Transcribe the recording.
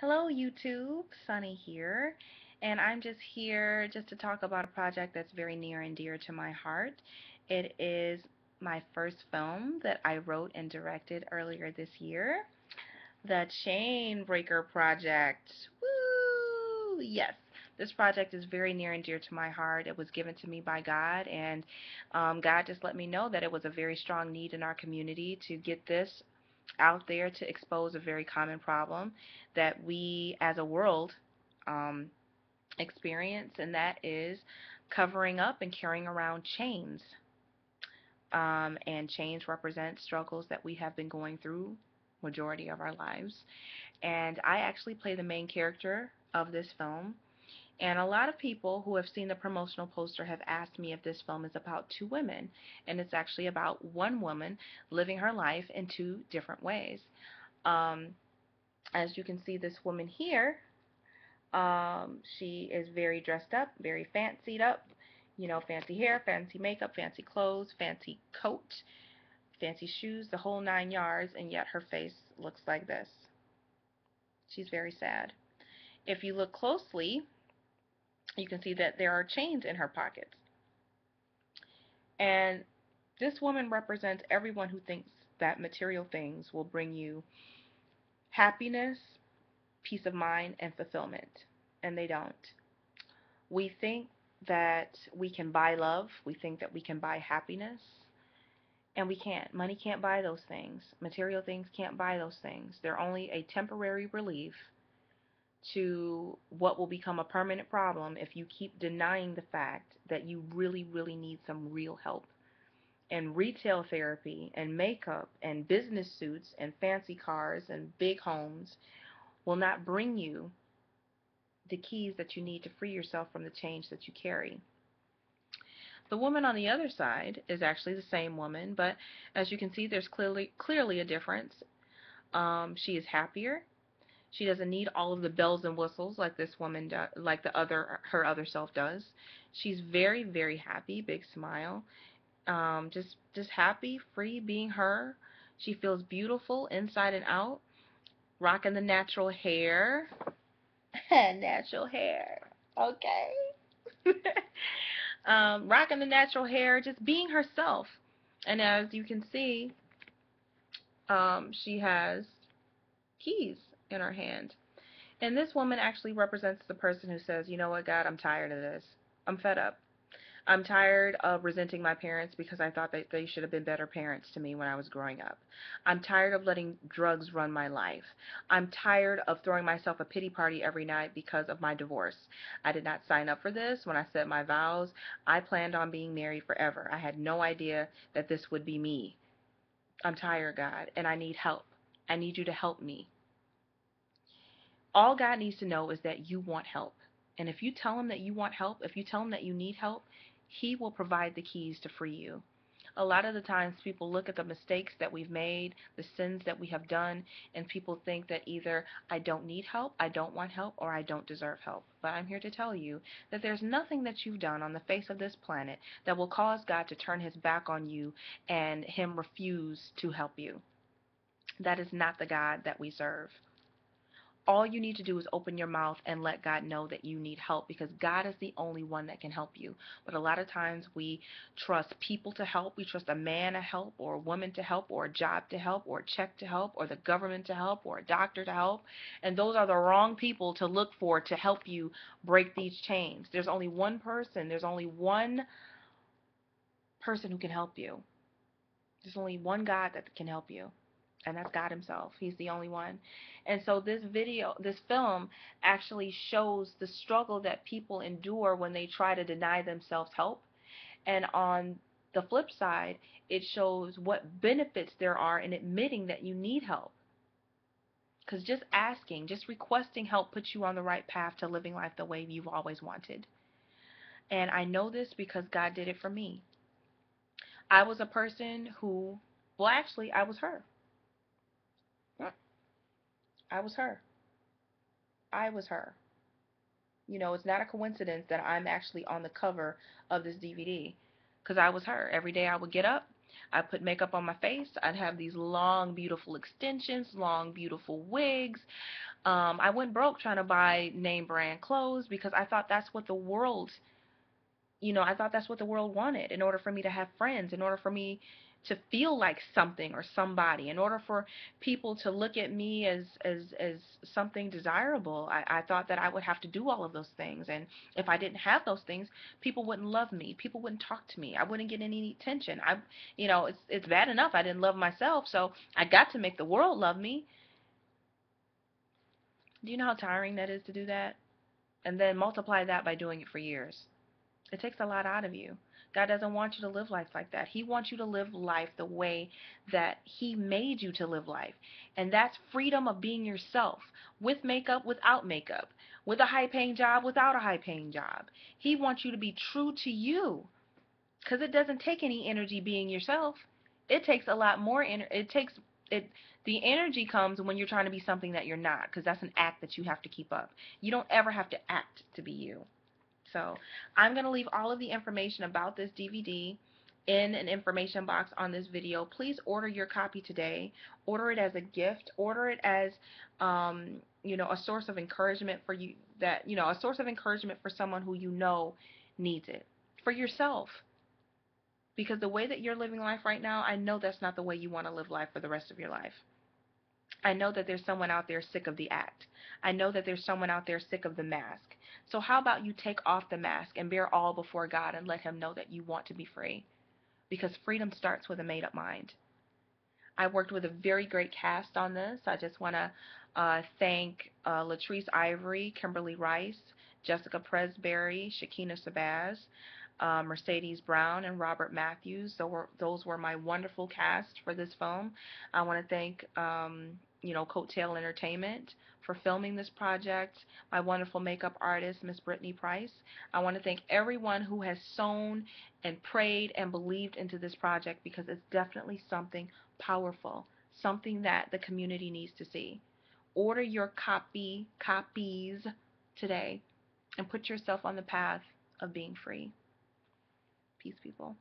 Hello YouTube, Sunny here, and I'm just here just to talk about a project that's very near and dear to my heart. It is my first film that I wrote and directed earlier this year, the Chainbreaker Project. Woo! Yes, this project is very near and dear to my heart. It was given to me by God, and God just let me know that it was a very strong need in our community to get this out there to expose a very common problem that we as a world um, experience, and that is covering up and carrying around chains. And chains represent struggles that we have been going through majority of our lives. And I actually play the main character of this film. And a lot of people who have seen the promotional poster have asked me if this film is about two women. And it's actually about one woman living her life in two different ways. Um, as you can see, this woman here, she is very dressed up, very fancied up, fancy hair, fancy makeup, fancy clothes, fancy coat, fancy shoes, the whole 9 yards, and yet her face looks like this. She's very sad. If you look closely, you can see that there are chains in her pockets. And this woman represents everyone who thinks that material things will bring you happiness, peace of mind, and fulfillment. And they don't. We think that we can buy love, we think that we can buy happiness, and we can't. Money can't buy those things. Material things can't buy those things. They're only a temporary relief to what will become a permanent problem if you keep denying the fact that you really, really need some real help. And retail therapy and makeup and business suits and fancy cars and big homes will not bring you the keys that you need to free yourself from the change that you carry. The woman on the other side is actually the same woman, but as you can see, there's clearly a difference. She is happier. She doesn't need all of the bells and whistles like this woman does, like her other self does. She's very, very happy, big smile. Just happy, free, being her. She feels beautiful inside and out. Rocking the natural hair. Natural hair. Okay. Rocking the natural hair, just being herself. And as you can see, she has keys in her hand. And this woman actually represents the person who says, you know what, God, I'm tired of this. I'm fed up. I'm tired of resenting my parents because I thought that they should have been better parents to me when I was growing up. I'm tired of letting drugs run my life. I'm tired of throwing myself a pity party every night because of my divorce. I did not sign up for this when I said my vows. I planned on being married forever. I had no idea that this would be me. I'm tired, God, and I need help. I need you to help me. All God needs to know is that you want help. And if you tell him that you want help, if you tell him that you need help, he will provide the keys to free you. A lot of the times people look at the mistakes that we've made, the sins that we have done, and people think that either I don't need help, I don't want help, or I don't deserve help. But I'm here to tell you that there's nothing that you've done on the face of this planet that will cause God to turn his back on you and him refuse to help you. That is not the God that we serve. All you need to do is open your mouth and let God know that you need help, because God is the only one that can help you. But a lot of times we trust people to help. We trust a man to help, or a woman to help, or a job to help, or a check to help, or the government to help, or a doctor to help. And those are the wrong people to look for to help you break these chains. There's only one person. There's only one person who can help you. There's only one God that can help you, and that's God himself. He's the only one. And so this film actually shows the struggle that people endure when they try to deny themselves help. And on the flip side, it shows what benefits there are in admitting that you need help. Because just asking, just requesting help puts you on the right path to living life the way you've always wanted. And I know this because God did it for me. I was a person who, well, actually, I was her. I was her. I was her. It's not a coincidence that I'm actually on the cover of this DVD, because I was her. Every day I would get up, I put makeup on my face. I'd have these long, beautiful extensions, long, beautiful wigs. I went broke trying to buy name brand clothes because I thought that's what the world, I thought that's what the world wanted in order for me to have friends, in order for me to feel like something or somebody, in order for people to look at me as something desirable. I thought that I would have to do all of those things, and if I didn't have those things, people wouldn't love me, people wouldn't talk to me, I wouldn't get any attention. It's bad enough I didn't love myself, so I got to make the world love me. Do you know how tiring that is to do that? And then multiply that by doing it for years. It takes a lot out of you. God doesn't want you to live life like that. He wants you to live life the way that He made you to live life. And that's freedom of being yourself, with makeup, without makeup, with a high paying job, without a high paying job. He wants you to be true to you, because it doesn't take any energy being yourself. It takes a lot more it the energy comes when you're trying to be something that you're not, because that's an act that you have to keep up. You don't ever have to act to be you. So I'm going to leave all of the information about this DVD in an information box on this video. Please order your copy today. Order it as a gift. Order it as, a source of encouragement for you, a source of encouragement for someone who needs it. For yourself. Because the way that you're living life right now, I know that's not the way you want to live life for the rest of your life. I know that there's someone out there sick of the act. I know that there's someone out there sick of the mask. So how about you take off the mask and bear all before God and let Him know that you want to be free? Because freedom starts with a made-up mind. I worked with a very great cast on this. I just want to thank Latrice Ivory, Kimberly Rice, Jessica Presberry, Shakina Sabaz, Mercedes Brown, and Robert Matthews. Those were my wonderful cast for this film. I want to thank Coattail Entertainment for filming this project, my wonderful makeup artist, Miss Brittany Price. I want to thank everyone who has sown and prayed and believed into this project, because it's definitely something powerful, something that the community needs to see. Order your copies today, and put yourself on the path of being free. Peace, people.